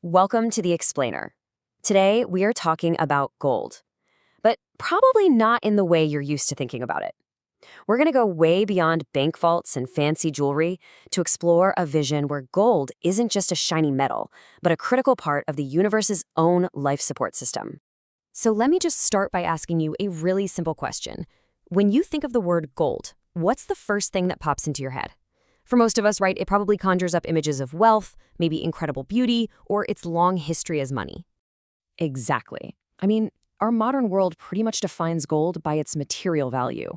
Welcome to the Explainer. Today, we are talking about gold, but probably not in the way you're used to thinking about it. We're going to go way beyond bank vaults and fancy jewelry to explore a vision where gold isn't just a shiny metal, but a critical part of the universe's own life support system. So let me just start by asking you a really simple question. When you think of the word gold, what's the first thing that pops into your head? For most of us, right, it probably conjures up images of wealth, maybe incredible beauty, or its long history as money. Exactly. I mean, our modern world pretty much defines gold by its material value.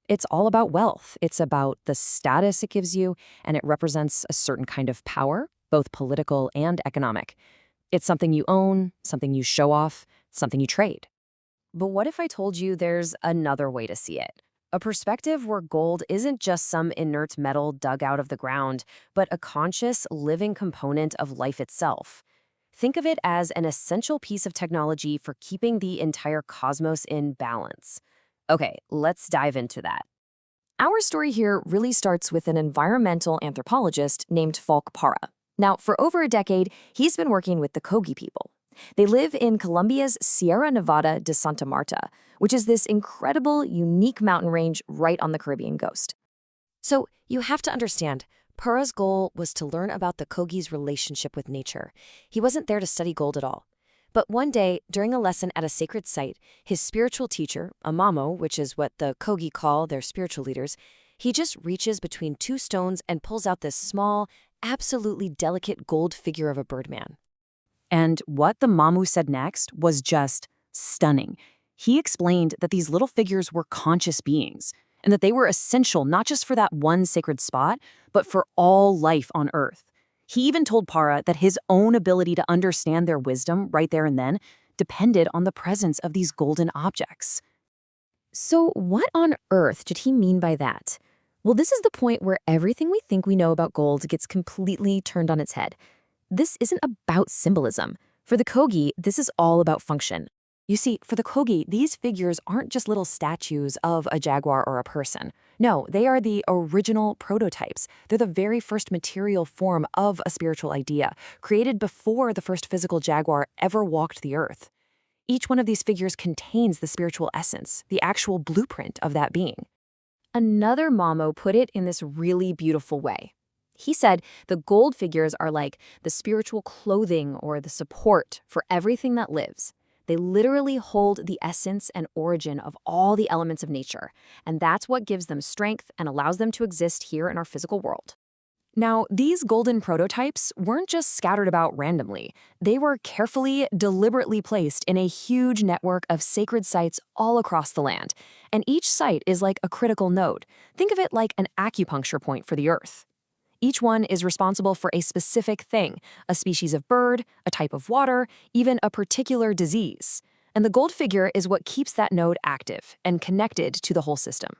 It's all about wealth. It's about the status it gives you, and it represents a certain kind of power, both political and economic. It's something you own, something you show off, something you trade. But what if I told you there's another way to see it? A perspective where gold isn't just some inert metal dug out of the ground, but a conscious, living component of life itself. Think of it as an essential piece of technology for keeping the entire cosmos in balance. Okay, let's dive into that. Our story here really starts with an environmental anthropologist named Falk Parra. Now, for over a decade, he's been working with the Kogi people. They live in Colombia's Sierra Nevada de Santa Marta, which is this incredible, unique mountain range right on the Caribbean coast. So you have to understand, Parra's goal was to learn about the Kogi's relationship with nature. He wasn't there to study gold at all. But one day, during a lesson at a sacred site, his spiritual teacher, a mamo, which is what the Kogi call their spiritual leaders, he just reaches between two stones and pulls out this small, absolutely delicate gold figure of a birdman. And what the Mamu said next was just stunning. He explained that these little figures were conscious beings, and that they were essential not just for that one sacred spot, but for all life on Earth. He even told Parra that his own ability to understand their wisdom right there and then depended on the presence of these golden objects. So what on earth did he mean by that? Well, this is the point where everything we think we know about gold gets completely turned on its head. This isn't about symbolism. For the Kogi, this is all about function. You see, for the Kogi, these figures aren't just little statues of a jaguar or a person. No, they are the original prototypes. They're the very first material form of a spiritual idea, created before the first physical jaguar ever walked the earth. Each one of these figures contains the spiritual essence, the actual blueprint of that being. Another Mamo put it in this really beautiful way. He said the gold figures are like the spiritual clothing or the support for everything that lives. They literally hold the essence and origin of all the elements of nature, and that's what gives them strength and allows them to exist here in our physical world. Now, these golden prototypes weren't just scattered about randomly. They were carefully, deliberately placed in a huge network of sacred sites all across the land. And each site is like a critical node. Think of it like an acupuncture point for the Earth. Each one is responsible for a specific thing, a species of bird, a type of water, even a particular disease. And the gold figure is what keeps that node active and connected to the whole system.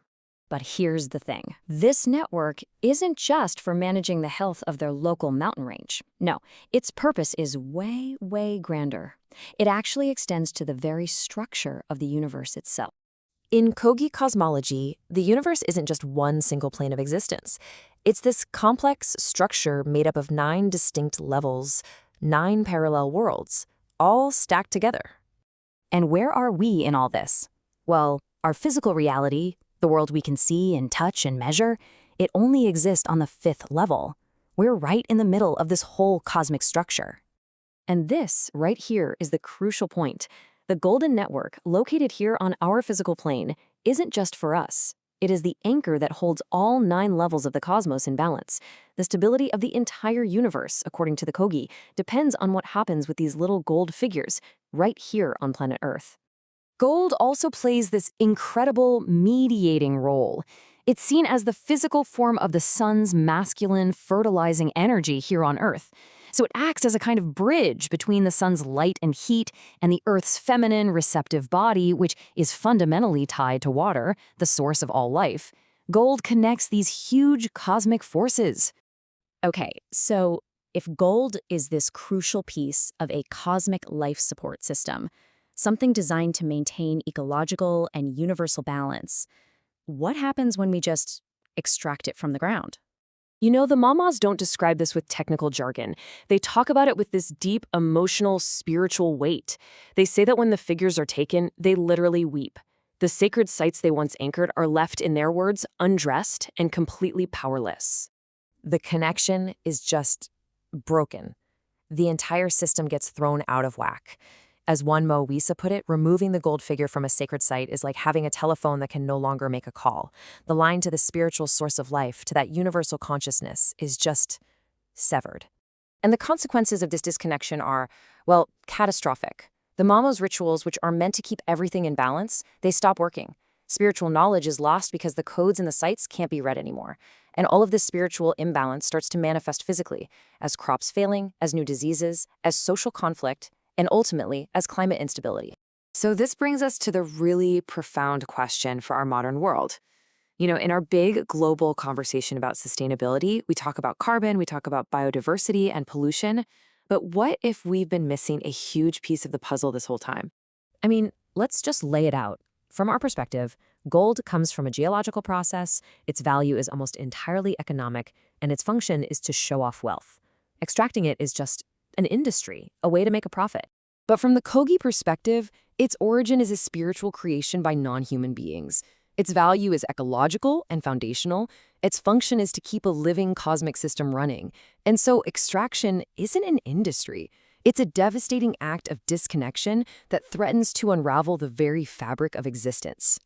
But here's the thing. This network isn't just for managing the health of their local mountain range. No, its purpose is way, way grander. It actually extends to the very structure of the universe itself. In Kogi cosmology, the universe isn't just one single plane of existence. It's this complex structure made up of 9 distinct levels, 9 parallel worlds, all stacked together. And where are we in all this? Well, our physical reality, the world we can see and touch and measure, it only exists on the 5th level. We're right in the middle of this whole cosmic structure. And this, right here, is the crucial point. The golden network, located here on our physical plane, isn't just for us. It is the anchor that holds all 9 levels of the cosmos in balance. The stability of the entire universe, according to the Kogi, depends on what happens with these little gold figures right here on planet Earth. Gold also plays this incredible mediating role. It's seen as the physical form of the sun's masculine, fertilizing energy here on Earth. So it acts as a kind of bridge between the sun's light and heat and the Earth's feminine, receptive body, which is fundamentally tied to water, the source of all life. Gold connects these huge cosmic forces. Okay, so if gold is this crucial piece of a cosmic life support system, something designed to maintain ecological and universal balance, what happens when we just extract it from the ground? You know, the mamas don't describe this with technical jargon. They talk about it with this deep, emotional, spiritual weight. They say that when the figures are taken, they literally weep. The sacred sites they once anchored are left, in their words, undressed and completely powerless. The connection is just broken. The entire system gets thrown out of whack. As one Moisa put it, removing the gold figure from a sacred site is like having a telephone that can no longer make a call. The line to the spiritual source of life, to that universal consciousness, is just severed. And the consequences of this disconnection are, well, catastrophic. The Mamos rituals, which are meant to keep everything in balance, they stop working. Spiritual knowledge is lost because the codes in the sites can't be read anymore. And all of this spiritual imbalance starts to manifest physically, as crops failing, as new diseases, as social conflict, and ultimately as climate instability. So this brings us to the really profound question for our modern world. You know, in our big global conversation about sustainability, we talk about carbon, we talk about biodiversity and pollution, but what if we've been missing a huge piece of the puzzle this whole time? I mean, let's just lay it out. From our perspective, gold comes from a geological process, its value is almost entirely economic, and its function is to show off wealth. Extracting it is just an industry, a way to make a profit. But from the Kogi perspective, its origin is a spiritual creation by non-human beings. Its value is ecological and foundational. Its function is to keep a living cosmic system running. And so extraction isn't an industry. It's a devastating act of disconnection that threatens to unravel the very fabric of existence.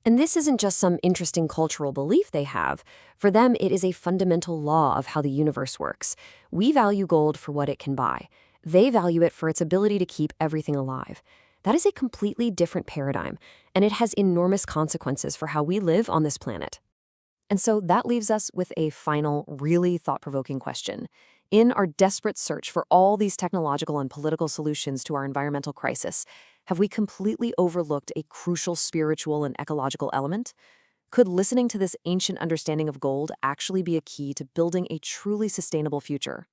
And this isn't just some interesting cultural belief they have. For them, it is a fundamental law of how the universe works. We value gold for what it can buy. They value it for its ability to keep everything alive. That is a completely different paradigm, and it has enormous consequences for how we live on this planet. And so that leaves us with a final, really thought-provoking question. In our desperate search for all these technological and political solutions to our environmental crisis, have we completely overlooked a crucial spiritual and ecological element? Could listening to this ancient understanding of gold actually be a key to building a truly sustainable future?